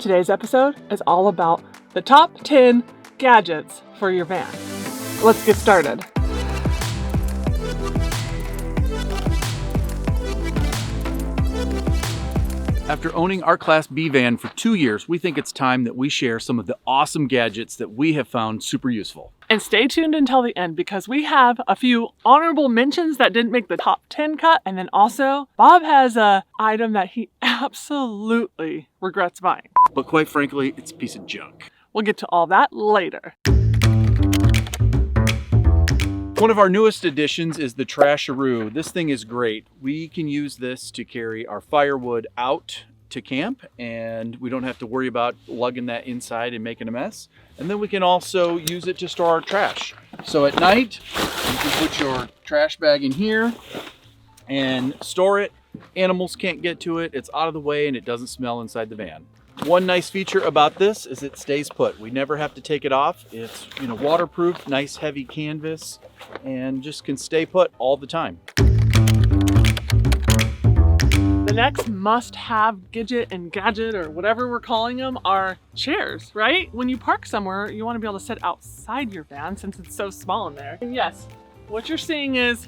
Today's episode is all about the top 10 gadgets for your van. Let's get started. After owning our Class B van for 2 years, we think it's time that we share some of the awesome gadgets that we have found super useful. And stay tuned until the end because we have a few honorable mentions that didn't make the top 10 cut. And then also, Bob has an item that he absolutely regrets buying. But quite frankly, it's a piece of junk. We'll get to all that later. One of our newest additions is the Trasharoo. This thing is great. We can use this to carry our firewood out to camp, and we don't have to worry about lugging that inside and making a mess. And then we can also use it to store our trash. So at night, you can put your trash bag in here and store it. Animals can't get to it. It's out of the way and it doesn't smell inside the van. One nice feature about this is it stays put. We never have to take it off. It's waterproof, nice heavy canvas, and just can stay put all the time. The next must-have gadget or whatever we're calling them are chairs, right? When you park somewhere, you want to be able to sit outside your van since it's so small in there. And yes, what you're seeing is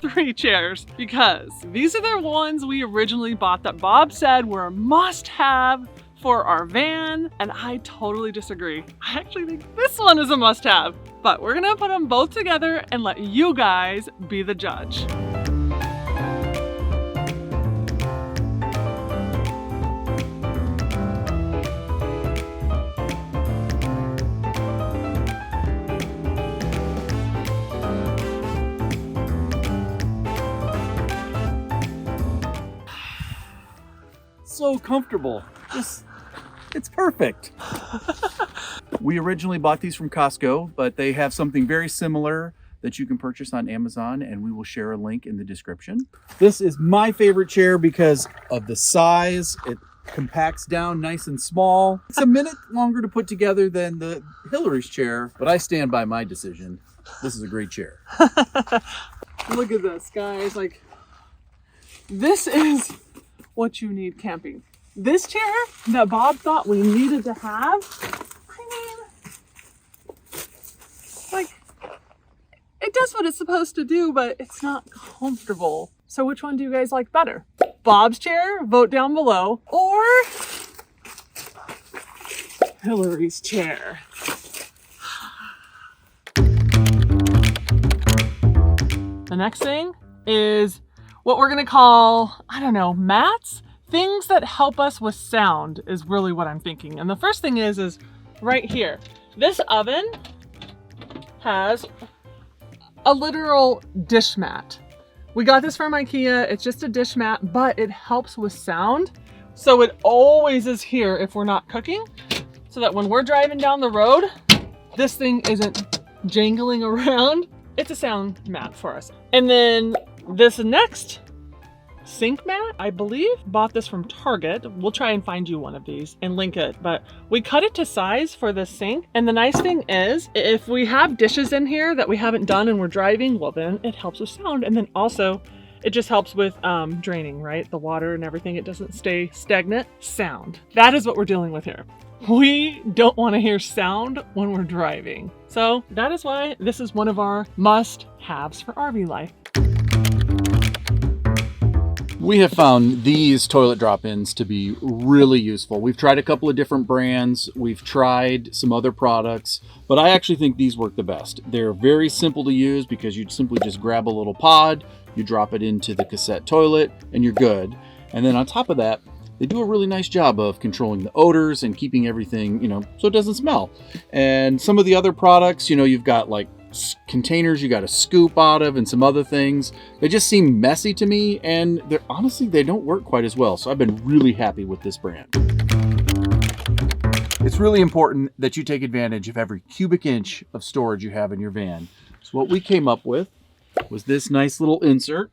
3 chairs because these are the ones we originally bought that Bob said were a must-have for our van, and I totally disagree. I actually think this one is a must-have, but we're gonna put them both together and let you guys be the judge. So comfortable. It's perfect. We originally bought these from Costco, but they have something very similar that you can purchase on Amazon, and we will share a link in the description. This is my favorite chair because of the size. It compacts down nice and small. It's a minute longer to put together than the Hillary's chair, but I stand by my decision. This is a great chair. Look at this, guys. Like, this is what you need camping. This chair that Bob thought we needed to have, like, it does what it's supposed to do, but it's not comfortable. So which one do you guys like better? Bob's chair? Vote down below. Or Hillary's chair? The next thing is what we're gonna call, I don't know, mats? Things that help us with sound is really what I'm thinking. And the first thing is right here. This oven has a literal dish mat. We got this from IKEA. It's just a dish mat, but it helps with sound. So it always is here if we're not cooking, so that when we're driving down the road, this thing isn't jangling around. It's a sound mat for us. And then this next sink mat, I believe, bought this from Target. We'll try and find you one of these and link it, but we cut it to size for the sink. And the nice thing is, if we have dishes in here that we haven't done and we're driving, well then it helps with sound. And then also it just helps with draining, right? The water and everything, it doesn't stay stagnant. Sound. That is what we're dealing with here. We don't want to hear sound when we're driving. So that is why this is one of our must-haves for RV life. We have found these toilet drop-ins to be really useful. We've tried a couple of different brands. We've tried some other products, but I actually think these work the best. They're very simple to use because you simply just grab a little pod, you drop it into the cassette toilet, and you're good. And then on top of that, they do a really nice job of controlling the odors and keeping everything, so it doesn't smell. And some of the other products, you've got like containers you got to scoop out of and some other things. They just seem messy to me, and they don't work quite as well. So I've been really happy with this brand. It's really important that you take advantage of every cubic inch of storage you have in your van. So what we came up with was this nice little insert.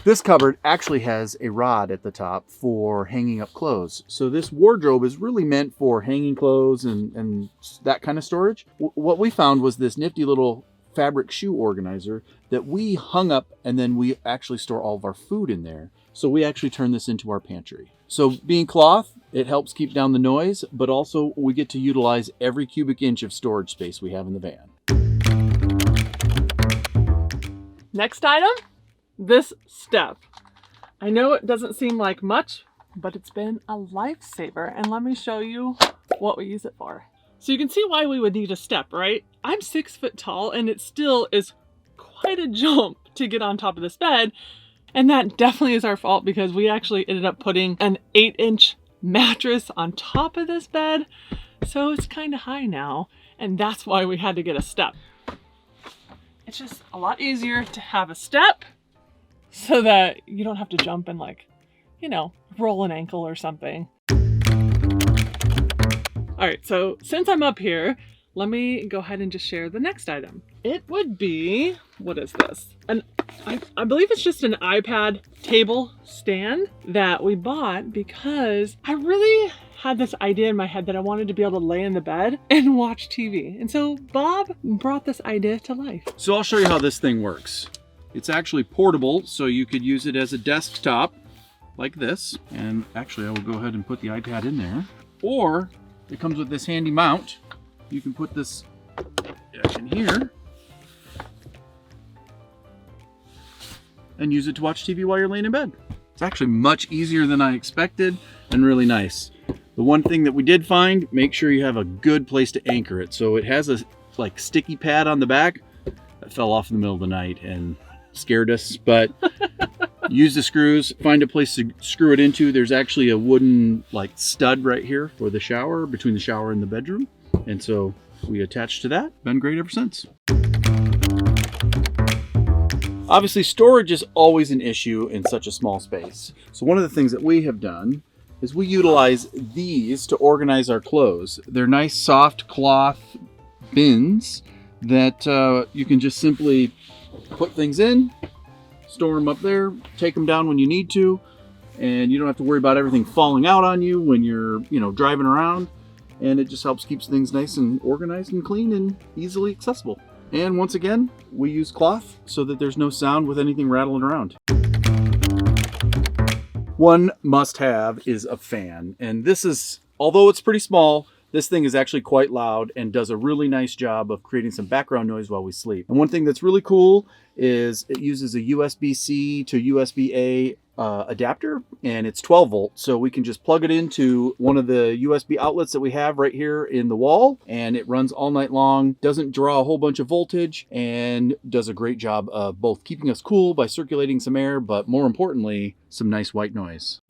This cupboard actually has a rod at the top for hanging up clothes. So this wardrobe is really meant for hanging clothes and that kind of storage. What we found was this nifty little fabric shoe organizer that we hung up, and then we actually store all of our food in there. So we actually turn this into our pantry. So being cloth, it helps keep down the noise, but also we get to utilize every cubic inch of storage space we have in the van. Next item, this step. I know it doesn't seem like much, but it's been a lifesaver, and let me show you what we use it for. So you can see why we would need a step, right? I'm 6 foot tall, and it still is quite a jump to get on top of this bed. And that definitely is our fault, because we actually ended up putting an 8-inch mattress on top of this bed. So it's kind of high now, and that's why we had to get a step. It's just a lot easier to have a step so that you don't have to jump and, like, you know, roll an ankle or something. All right, so since I'm up here, let me go ahead and just share the next item. It would be, what is this? I believe it's just an iPad table stand that we bought because I really had this idea in my head that I wanted to be able to lay in the bed and watch TV. And so Bob brought this idea to life. So I'll show you how this thing works. It's actually portable, so you could use it as a desktop like this. And actually I will go ahead and put the iPad in there. Or it comes with this handy mount. You can put this in here and use it to watch TV while you're laying in bed. It's actually much easier than I expected and really nice. The one thing that we did find, make sure you have a good place to anchor it. So it has a like sticky pad on the back that fell off in the middle of the night and scared us, but use the screws, find a place to screw it into. There's actually a wooden like stud right here for the shower, between the shower and the bedroom. And so we attached to that. Been great ever since. Obviously, storage is always an issue in such a small space. So one of the things that we have done is we utilize these to organize our clothes. They're nice, soft cloth bins that you can just simply put things in, store them up there, take them down when you need to, and you don't have to worry about everything falling out on you when you're, driving around. And it just helps keeps things nice and organized and clean and easily accessible. And once again, we use cloth so that there's no sound with anything rattling around. One must-have is a fan. And this is, although it's pretty small, this thing is actually quite loud and does a really nice job of creating some background noise while we sleep. And one thing that's really cool is it uses a USB-C to USB-A adapter, and it's 12 volt. So we can just plug it into one of the USB outlets that we have right here in the wall, and it runs all night long, doesn't draw a whole bunch of voltage, and does a great job of both keeping us cool by circulating some air, but more importantly, some nice white noise.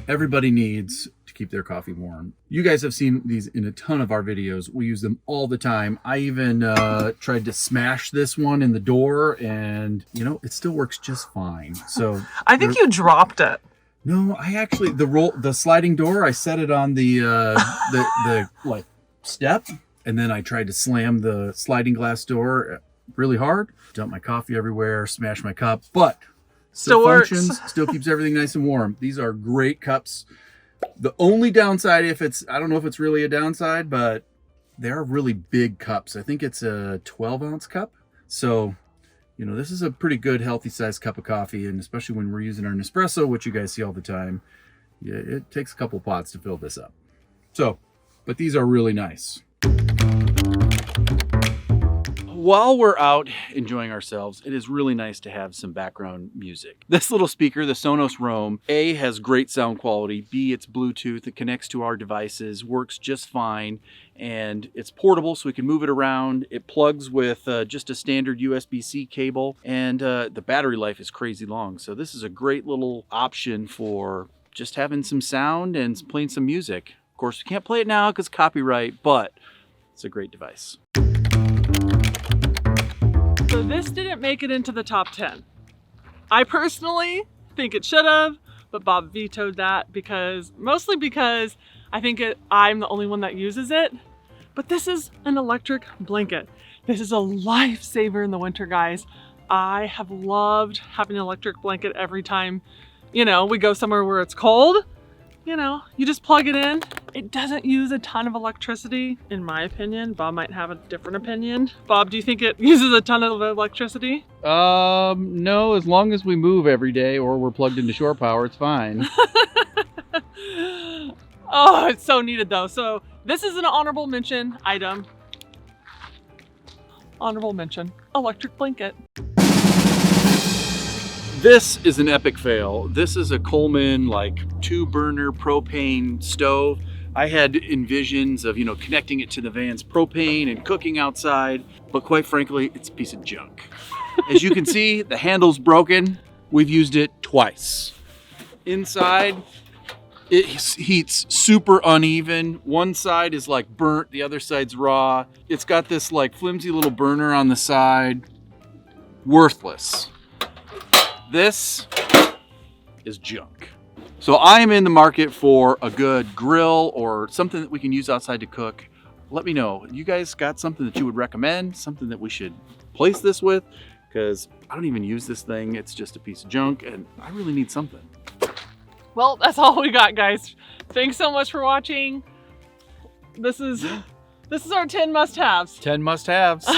Everybody needs to keep their coffee warm. You guys have seen these in a ton of our videos. We use them all the time. I even tried to smash this one in the door, and it still works just fine. So I think you dropped it. No, I actually the sliding door. I set it on the like step, and then I tried to slam the sliding glass door really hard. Dumped my coffee everywhere, smashed my cup, but still functions, still keeps everything nice and warm. These are great cups. The only downside, I don't know if it's really a downside, but they are really big cups. I think it's a 12-ounce cup. So, this is a pretty good, healthy sized cup of coffee. And especially when we're using our Nespresso, which you guys see all the time, yeah, it takes a couple pots to fill this up. So, but these are really nice. While we're out enjoying ourselves, it is really nice to have some background music. This little speaker, the Sonos Roam, A, has great sound quality, B, it's Bluetooth, it connects to our devices, works just fine, and it's portable so we can move it around. It plugs with just a standard USB-C cable, and the battery life is crazy long. So this is a great little option for just having some sound and playing some music. Of course, we can't play it now because copyright, but it's a great device. So this didn't make it into the top 10. I personally think it should have, but Bob vetoed that mostly because I think I'm the only one that uses it. But this is an electric blanket. This is a lifesaver in the winter, guys. I have loved having an electric blanket every time, we go somewhere where it's cold. You just plug it in It doesn't use a ton of electricity, in my opinion. Bob might have a different opinion. Bob, do you think it uses a ton of electricity? No, as long as we move every day or we're plugged into shore power, it's fine. Oh, it's so needed though. So this is an honorable mention item. Honorable mention, electric blanket. This is an epic fail. This is a Coleman like 2-burner propane stove. I had envisions of, connecting it to the van's propane and cooking outside, but quite frankly, it's a piece of junk. As you can see, the handle's broken. We've used it twice. Inside, it heats super uneven. One side is like burnt, the other side's raw. It's got this like flimsy little burner on the side. Worthless. This is junk. So I am in the market for a good grill or something that we can use outside to cook. Let me know. You guys got something that you would recommend? Something that we should place this with? Because I don't even use this thing. It's just a piece of junk and I really need something. Well, that's all we got, guys. Thanks so much for watching. This is our 10 must-haves. 10 must-haves.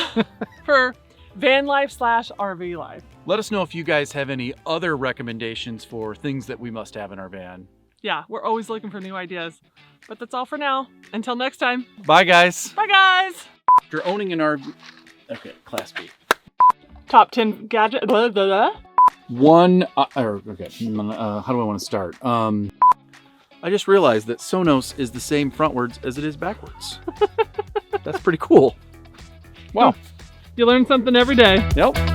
For van life / RV life. Let us know if you guys have any other recommendations for things that we must have in our van. Yeah, we're always looking for new ideas. But that's all for now. Until next time. Bye, guys. Bye, guys. If you're owning an RV... Okay, Class B. Top 10 gadget. Blah, blah, blah. How do I want to start? I just realized that Sonos is the same frontwards as it is backwards. That's pretty cool. Wow. You learn something every day. Yep.